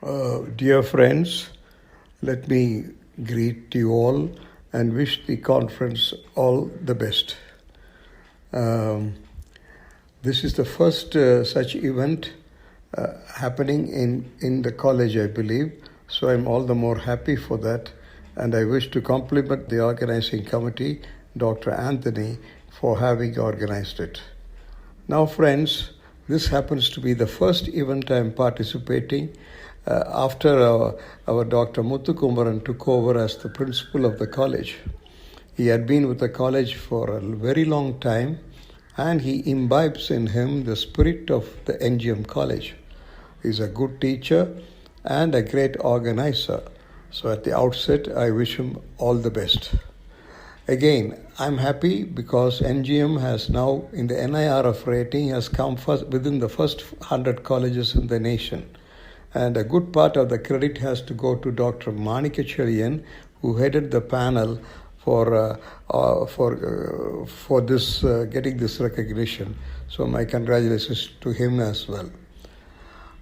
Dear friends, let me greet you all and wish the conference all the best. Um, this is the first such event happening in the college, I believe. So I'm all the more happy for that. And I wish to compliment the organizing committee, Dr. Anthony, for having organized it. Now, friends, this happens to be the first event I'm participating after our Dr. Muthukumaran took over as the principal of the college. He had been with the college for a very long time, and he imbibes in him the spirit of the NGM college. He's a good teacher and a great organizer. So at the outset, I wish him all the best. Again, I'm happy because NGM has now, in the NIRF rating, has come first within the first 100 colleges in the nation. And a good part of the credit has to go to Dr. Manikacharyan, who headed the panel for this getting this recognition. So my congratulations to him as well.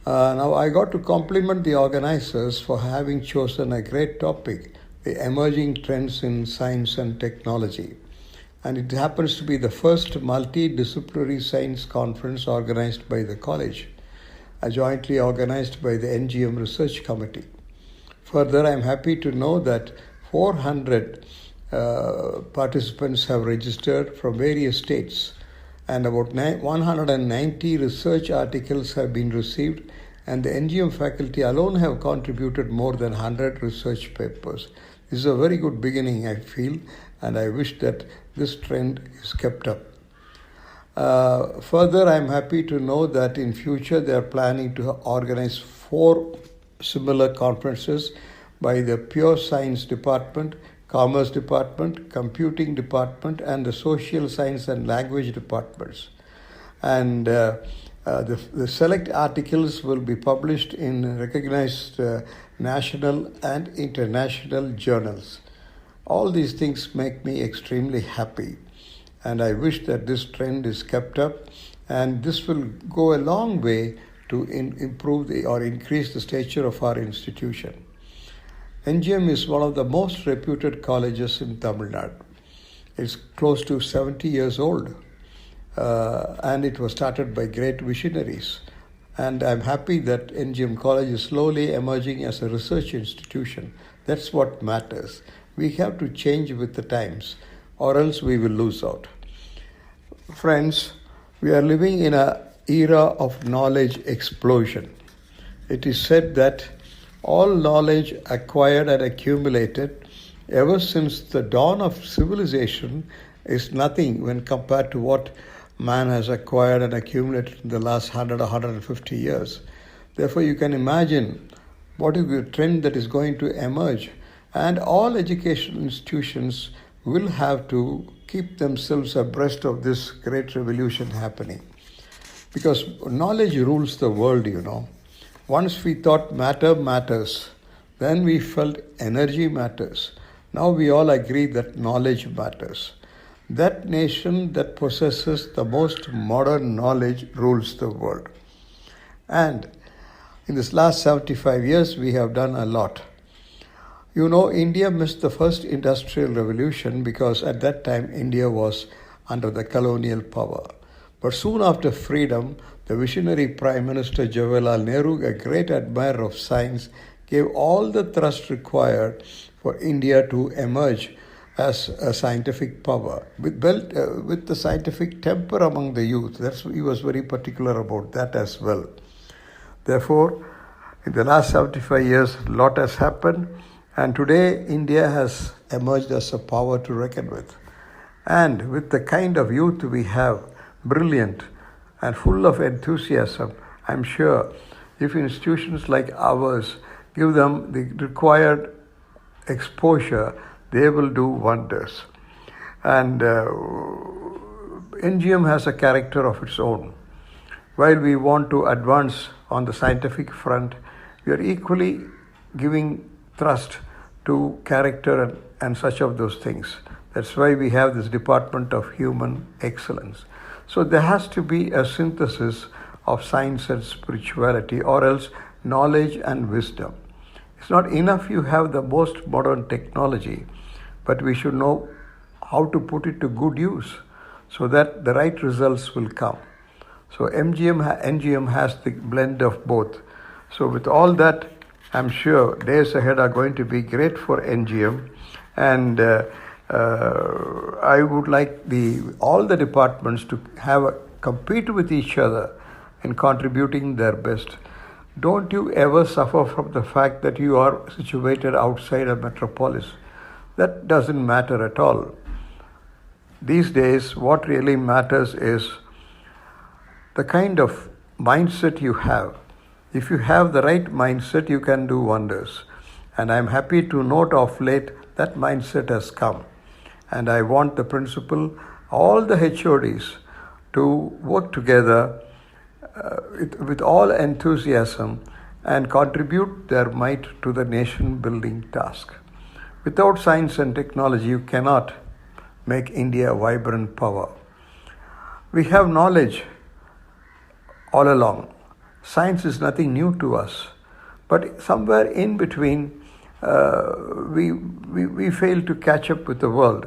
Now I got to compliment the organizers for having chosen a great topic, the emerging trends in science and technology. And it happens to be the first multidisciplinary science conference organized by the college, jointly organized by the NGM Research Committee. Further, I'm happy to know that 400 participants have registered from various states, and about 190 research articles have been received, and the NGM faculty alone have contributed more than 100 research papers. This is a very good beginning, I feel, and I wish that this trend is kept up. Further, I'm happy to know that in future they are planning to organize 4 similar conferences by the Pure Science Department, Commerce Department, Computing Department, and the Social Science and Language Departments. And the select articles will be published in recognized national and international journals. All these things make me extremely happy, and I wish that this trend is kept up, and this will go a long way to improve or increase the stature of our institution. NGM is one of the most reputed colleges in Tamil Nadu. It's close to 70 years old, and it was started by great visionaries. And I'm happy that NGM College is slowly emerging as a research institution. That's what matters. We have to change with the times, or else we will lose out. Friends, we are living in an era of knowledge explosion. It is said that all knowledge acquired and accumulated ever since the dawn of civilization is nothing when compared to what man has acquired and accumulated in the last 100 or 150 years. Therefore, you can imagine what is the trend that is going to emerge, and all educational institutions will have to keep themselves abreast of this great revolution happening. Because knowledge rules the world, you know. Once we thought matter matters, then we felt energy matters. Now we all agree that knowledge matters. That nation that possesses the most modern knowledge rules the world. And in this last 75 years, we have done a lot. You know, India missed the first industrial revolution because at that time India was under the colonial power. But soon after freedom, the visionary Prime Minister Jawaharlal Nehru, a great admirer of science, gave all the thrust required for India to emerge as a scientific power with the scientific temper among the youth. He was very particular about that as well. Therefore, in the last 75 years, a lot has happened, and today India has emerged as a power to reckon with. And with the kind of youth we have, brilliant and full of enthusiasm, I'm sure if institutions like ours give them the required exposure, they will do wonders. And NGM has a character of its own. While we want to advance on the scientific front, we are equally giving thrust to character and such of those things. That's why we have this Department of Human Excellence. So there has to be a synthesis of science and spirituality, or else knowledge, and wisdom. It's not enough you have the most modern technology, but we should know how to put it to good use so that the right results will come. So NGM has the blend of both. So with all that, I'm sure days ahead are going to be great for NGM, and I would like all the departments to compete with each other in contributing their best. Don't you ever suffer from the fact that you are situated outside a metropolis. That doesn't matter at all. These days, what really matters is the kind of mindset you have. If you have the right mindset, you can do wonders. And I'm happy to note of late that mindset has come. And I want the principal, all the HODs to work together with all enthusiasm and contribute their might to the nation building task. Without science and technology, you cannot make India a vibrant power. We have knowledge all along. Science is nothing new to us, but somewhere in between, we fail to catch up with the world.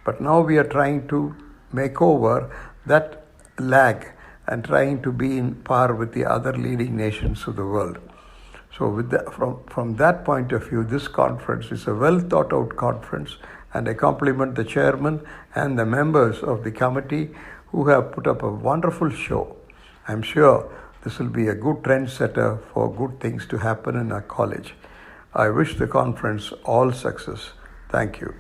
But now we are trying to make over that lag and trying to be in par with the other leading nations of the world. So from that point of view, this conference is a well thought out conference, and I compliment the chairman and the members of the committee who have put up a wonderful show. I'm sure this will be a good trendsetter for good things to happen in our college. I wish the conference all success. Thank you.